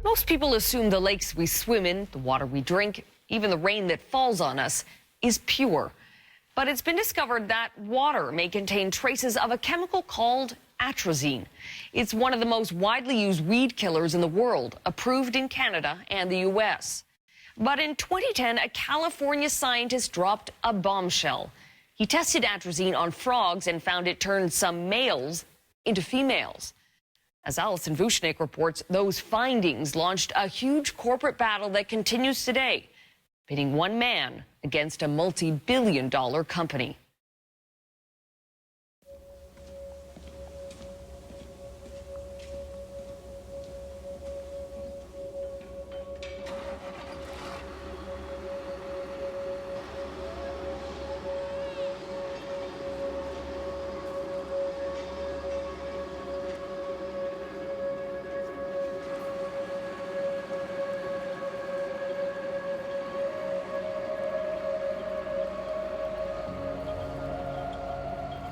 Most people assume the lakes we swim in, the water we drink, even the rain that falls on us is pure. But it's been discovered that water may contain traces of a chemical called atrazine. It's one of the most widely used weed killers in the world, approved in Canada and the U.S. But in 2010, a California scientist dropped a bombshell. He tested atrazine on frogs and found it turned some males into females. As Alison Vuchnik reports, those findings launched a huge corporate battle that continues today, pitting one man against a multi-billion-dollar company.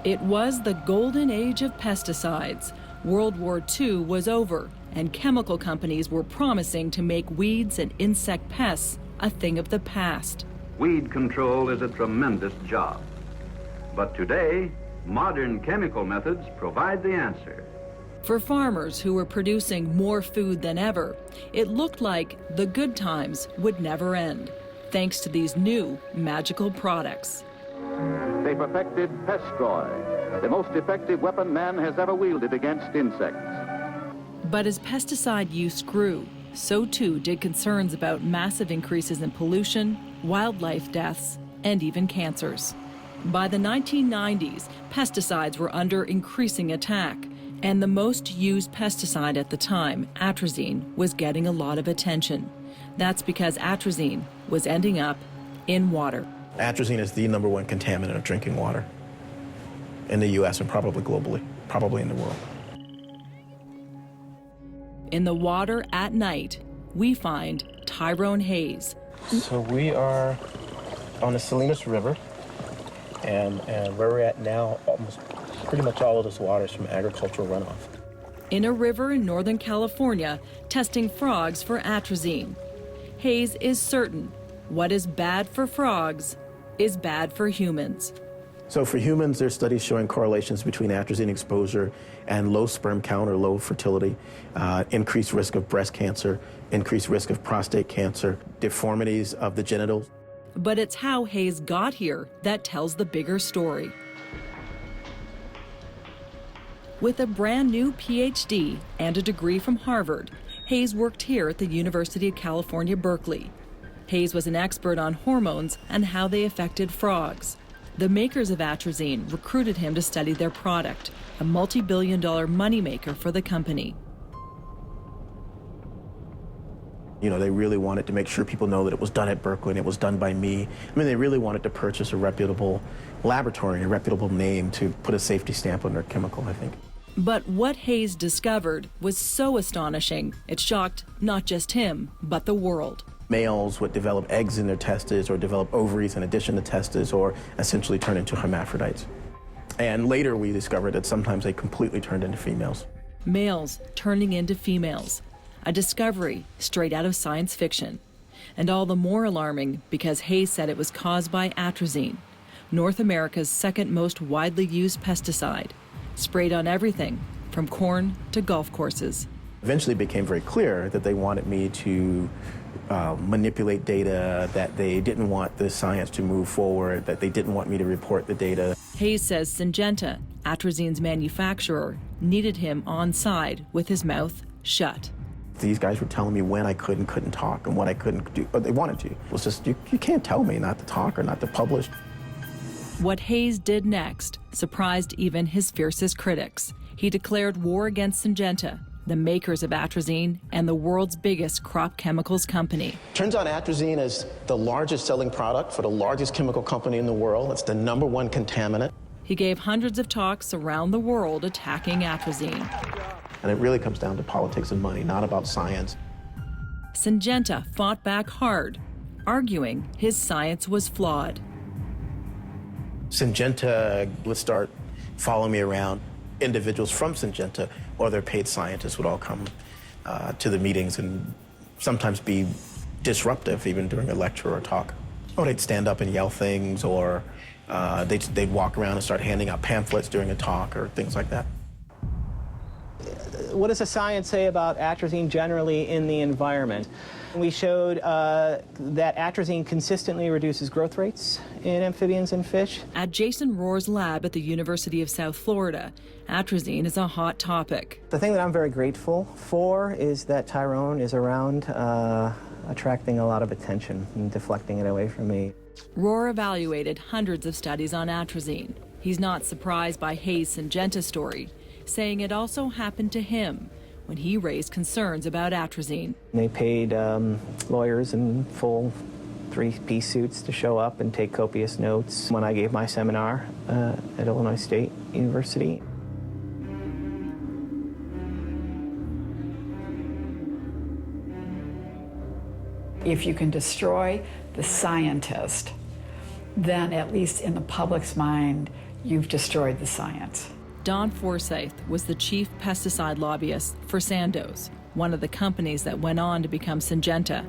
It was the golden age of pesticides. World War II was over, and chemical companies were promising to make weeds and insect pests a thing of the past. Weed control is a tremendous job. But today, modern chemical methods provide the answer. For farmers who were producing more food than ever, it looked like the good times would never end, thanks to these new magical products. They perfected Pesticide, the most effective weapon man has ever wielded against insects. But as pesticide use grew, so too did concerns about massive increases in pollution, wildlife deaths, and even cancers. By the 1990s, pesticides were under increasing attack, and the most used pesticide at the time, atrazine, was getting a lot of attention. That's because atrazine was ending up in water. Atrazine is the #1 contaminant of drinking water in the U.S. and probably globally, probably in the world. In the water at night, we find Tyrone Hayes. So we are on the Salinas River, and where we're at now, almost pretty much all of this water is from agricultural runoff. In a river in Northern California, testing frogs for atrazine. Hayes is certain what is bad for frogs is bad for humans. So for humans, there's studies showing correlations between atrazine exposure and low sperm count or low fertility, increased risk of breast cancer, increased risk of prostate cancer, deformities of the genitals. But it's how Hayes got here that tells the bigger story. With a brand new PhD and a degree from Harvard, Hayes worked here at the University of California, Berkeley. Hayes was an expert on hormones and how they affected frogs. The makers of atrazine recruited him to study their product, a multi-billion-dollar moneymaker for the company. You know, they really wanted to make sure people know that it was done at Berkeley and it was done by me. I mean, they really wanted to purchase a reputable laboratory, a reputable name to put a safety stamp on their chemical, I think. But what Hayes discovered was so astonishing, it shocked not just him, but the world. Males would develop eggs in their testes or develop ovaries in addition to testes or essentially turn into hermaphrodites. And later we discovered that sometimes they completely turned into females. Males turning into females. A discovery straight out of science fiction. And all the more alarming because Hayes said it was caused by atrazine, North America's second most widely used pesticide, sprayed on everything from corn to golf courses. Eventually it became very clear that they wanted me to manipulate data, that they didn't want the science to move forward, that they didn't want me to report the data. Hayes says Syngenta, atrazine's manufacturer, needed him on side with his mouth shut. These guys were telling me when I could and couldn't talk and what I couldn't do, but they wanted to. It was just, you can't tell me not to talk or not to publish. What Hayes did next surprised even his fiercest critics. He declared war against Syngenta, the makers of atrazine and the world's biggest crop chemicals company. Turns out atrazine is the largest selling product for the largest chemical company in the world. It's the #1 contaminant. He gave hundreds of talks around the world attacking atrazine. And it really comes down to politics and money, not about science. Syngenta fought back hard, arguing his science was flawed. Syngenta would start following me around. Individuals from Syngenta or their paid scientists would all come to the meetings and sometimes be disruptive even during a lecture or a talk. Or they'd stand up and yell things, or they'd walk around and start handing out pamphlets during a talk or things like that. What does the science say about atrazine generally in the environment? We showed that atrazine consistently reduces growth rates in amphibians and fish. At Jason Rohr's lab at the University of South Florida, atrazine is a hot topic. The thing that I'm very grateful for is that Tyrone is around, attracting a lot of attention and deflecting it away from me. Rohr evaluated hundreds of studies on atrazine. He's not surprised by Hayes' Syngenta story, saying it also happened to him when he raised concerns about atrazine. They paid lawyers in full three-piece suits to show up and take copious notes when I gave my seminar at Illinois State University. If you can destroy the scientist, then at least in the public's mind, you've destroyed the science. Dawn Forsyth was the chief pesticide lobbyist for Sandoz, one of the companies that went on to become Syngenta.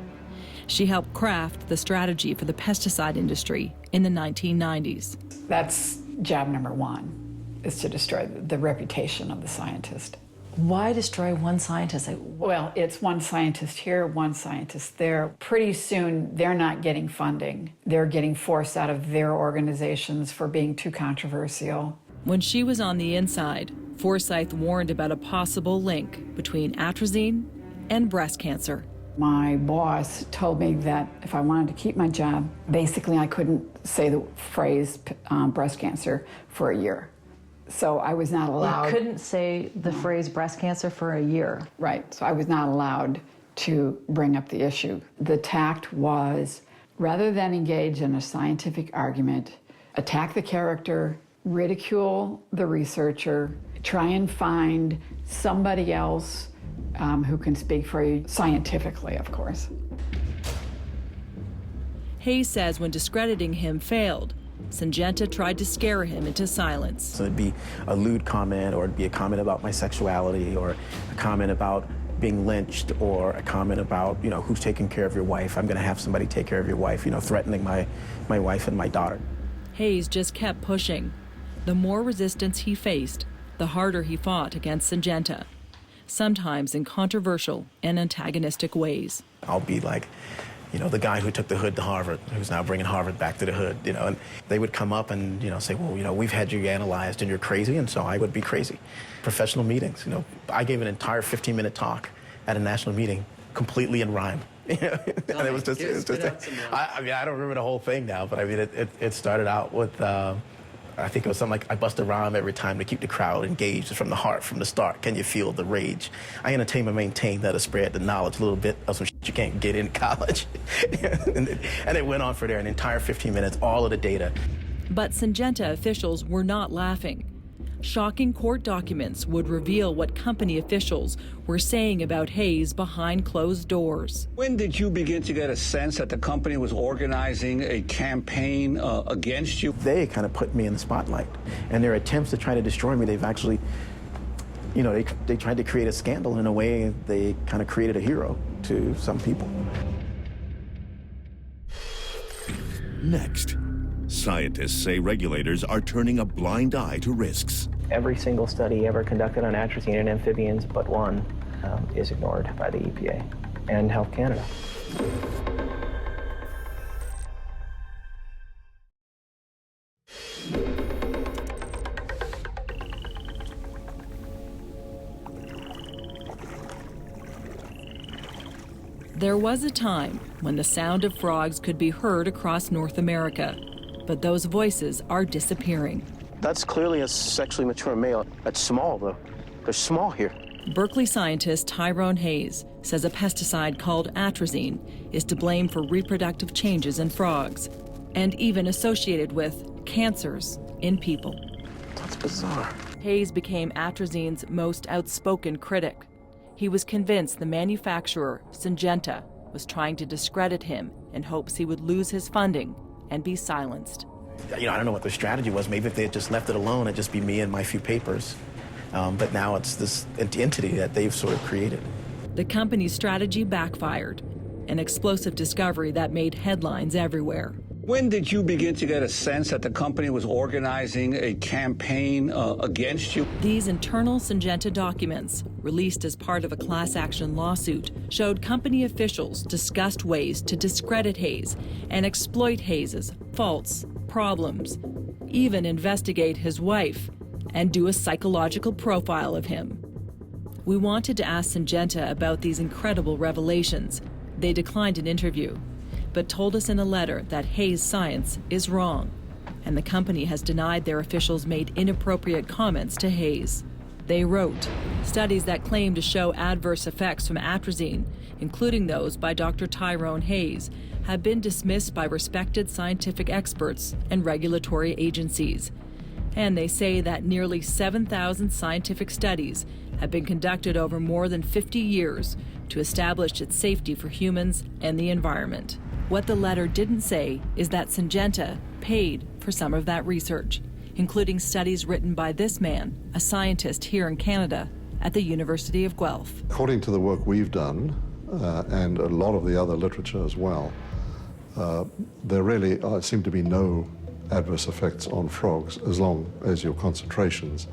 She helped craft the strategy for the pesticide industry in the 1990s. That's job number one, is to destroy the reputation of the scientist. Why destroy one scientist? Well, it's one scientist here, one scientist there. Pretty soon, they're not getting funding. They're getting forced out of their organizations for being too controversial. When she was on the inside, Forsyth warned about a possible link between atrazine and breast cancer. My boss told me that if I wanted to keep my job, basically I couldn't say the phrase breast cancer for a year. So I was not allowed. You couldn't say the phrase breast cancer for a year. Right, so I was not allowed to bring up the issue. The tact was, rather than engage in a scientific argument, attack the character, ridicule the researcher, try and find somebody else who can speak for you scientifically, of course. Hayes says when discrediting him failed, Syngenta tried to scare him into silence. So it'd be a lewd comment, or it'd be a comment about my sexuality, or a comment about being lynched, or a comment about, you know, who's taking care of your wife? I'm going to have somebody take care of your wife, you know, threatening my wife and my daughter. Hayes just kept pushing. The more resistance he faced, the harder he fought against Syngenta, sometimes in controversial and antagonistic ways. I'll be like, you know, the guy who took the hood to Harvard, who's now bringing Harvard back to the hood, you know, and they would come up and, you know, say, well, you know, we've had you analyzed and you're crazy, and so I would be crazy. Professional meetings, you know, I gave an entire 15-minute talk at a national meeting, completely in rhyme. You know? And it was just I mean, I don't remember the whole thing now, but I mean, it started out with, I think it was something like, I bust a rhyme every time to keep the crowd engaged from the heart, from the start. Can you feel the rage? I entertain and maintain that to spread the knowledge, a little bit of some shit you can't get in college. and it went on for there, an entire 15 minutes, all of the data. But Syngenta officials were not laughing. Shocking court documents would reveal what company officials were saying about Hayes behind closed doors. When did you begin to get a sense that the company was organizing a campaign against you? They kind of put me in the spotlight, and their attempts to try to destroy me, they've actually, you know, they tried to create a scandal. In a way, they kind of created a hero to some people. Next, scientists say regulators are turning a blind eye to risks. Every single study ever conducted on atrazine in amphibians but one is ignored by the EPA and Health Canada. There was a time when the sound of frogs could be heard across North America, but those voices are disappearing. That's clearly a sexually mature male. That's small, though. They're small here. Berkeley scientist Tyrone Hayes says a pesticide called atrazine is to blame for reproductive changes in frogs, and even associated with cancers in people. That's bizarre. Hayes became atrazine's most outspoken critic. He was convinced the manufacturer, Syngenta, was trying to discredit him in hopes he would lose his funding and be silenced. You know, I don't know what their strategy was. Maybe if they had just left it alone, it'd just be me and my few papers. But now it's this entity that they've sort of created. The company's strategy backfired, an explosive discovery that made headlines everywhere. When did you begin to get a sense that the company was organizing a campaign against you? These internal Syngenta documents, released as part of a class action lawsuit, showed company officials discussed ways to discredit Hayes and exploit Hayes's faults, problems, even investigate his wife and do a psychological profile of him. We wanted to ask Syngenta about these incredible revelations. They declined an interview, but told us in a letter that Hayes' science is wrong, and the company has denied their officials made inappropriate comments to Hayes. They wrote, studies that claim to show adverse effects from atrazine, including those by Dr. Tyrone Hayes, have been dismissed by respected scientific experts and regulatory agencies. And they say that nearly 7,000 scientific studies have been conducted over more than 50 years to establish its safety for humans and the environment. What the letter didn't say is that Syngenta paid for some of that research, including studies written by this man, a scientist here in Canada at the University of Guelph. According to the work we've done, and a lot of the other literature as well, there really seem to be no adverse effects on frogs as long as your concentrations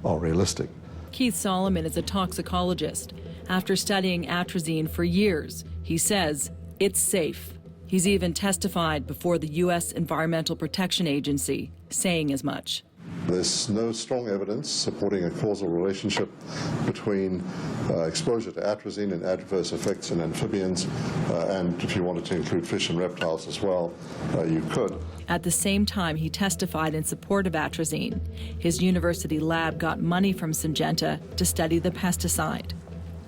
are realistic. Keith Solomon is a toxicologist. After studying atrazine for years, he says it's safe. He's even testified before the U.S. Environmental Protection Agency, saying as much. There's no strong evidence supporting a causal relationship between exposure to atrazine and adverse effects in amphibians, and if you wanted to include fish and reptiles as well, you could. At the same time he testified in support of atrazine, his university lab got money from Syngenta to study the pesticide.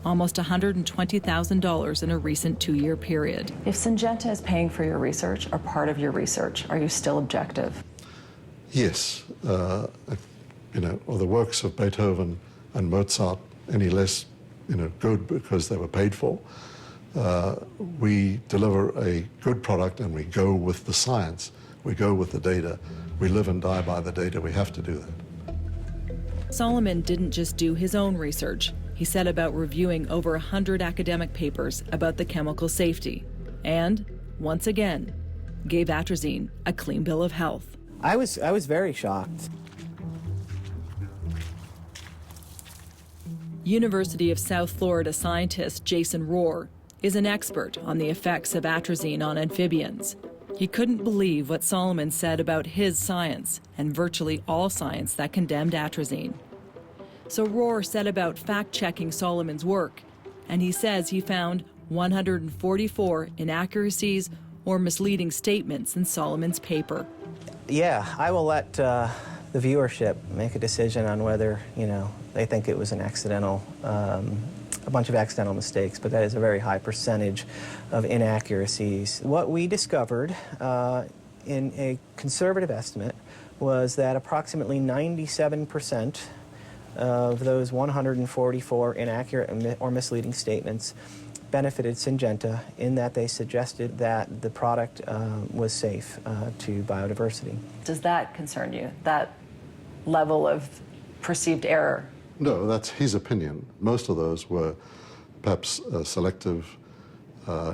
Almost $120,000 in a recent 2-year period. If Syngenta is paying for your research or part of your research, are you still objective? Yes. Are the works of Beethoven and Mozart any less, good because they were paid for? We deliver a good product and we go with the science. We go with the data. We live and die by the data. We have to do that. Solomon didn't just do his own research. He set about reviewing over 100 academic papers about the chemical safety and, once again, gave atrazine a clean bill of health. I was very shocked. University of South Florida scientist Jason Rohr is an expert on the effects of atrazine on amphibians. He couldn't believe what Solomon said about his science and virtually all science that condemned atrazine. So Rohr set about fact-checking Solomon's work, and he says he found 144 inaccuracies or misleading statements in Solomon's paper. Yeah, I will let the viewership make a decision on whether, they think it was an accidental, a bunch of accidental mistakes, but that is a very high percentage of inaccuracies. What we discovered in a conservative estimate was that approximately 97% of those 144 inaccurate or misleading statements benefited Syngenta in that they suggested that the product was safe to biodiversity. Does that concern you, that level of perceived error? No, that's his opinion. Most of those were perhaps selective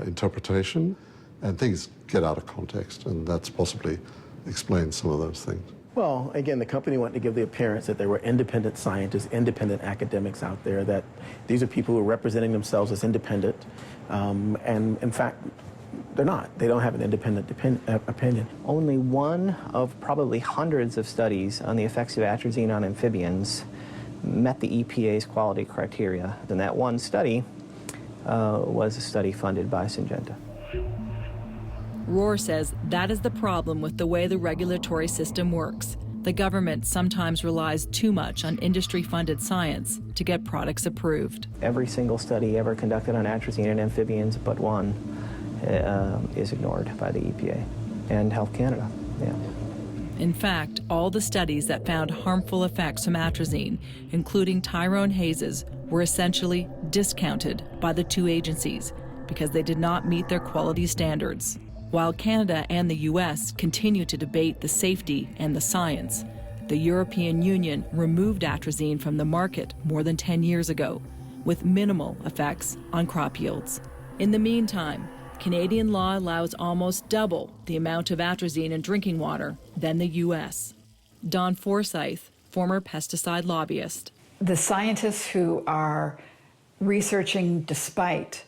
interpretation, and things get out of context, and that's possibly explains some of those things. Well, again, the company wanted to give the appearance that there were independent scientists, independent academics out there, that these are people who are representing themselves as independent, and in fact, they're not. They don't have an independent opinion. Only one of probably hundreds of studies on the effects of atrazine on amphibians met the EPA's quality criteria, and that one study was a study funded by Syngenta. Rohr says that is the problem with the way the regulatory system works. The government sometimes relies too much on industry-funded science to get products approved. Every single study ever conducted on atrazine in amphibians but one is ignored by the EPA and Health Canada. Yeah. In fact, all the studies that found harmful effects from atrazine, including Tyrone Hayes's, were essentially discounted by the two agencies because they did not meet their quality standards. While Canada and the U.S. continue to debate the safety and the science, the European Union removed atrazine from the market more than 10 years ago, with minimal effects on crop yields. In the meantime, Canadian law allows almost double the amount of atrazine in drinking water than the U.S. Dawn Forsyth, former pesticide lobbyist. The scientists who are researching despite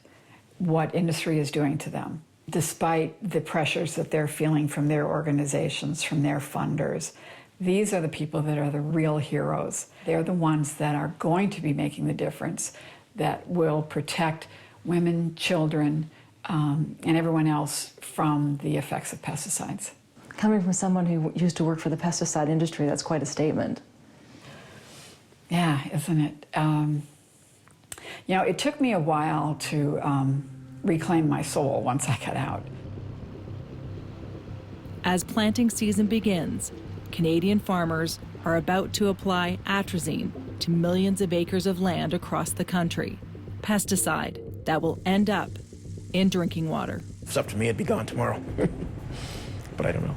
what industry is doing to them, despite the pressures that they're feeling from their organizations, from their funders, these are the people that are the real heroes. They're the ones that are going to be making the difference, that will protect women, children, and everyone else from the effects of pesticides. Coming from someone who used to work for the pesticide industry, that's quite a statement. Yeah, isn't it? You know, it took me a while to reclaim my soul once I got out. As planting season begins, Canadian farmers are about to apply atrazine to millions of acres of land across the country. Pesticide that will end up in drinking water. If it's up to me, it'd be gone tomorrow. But I don't know.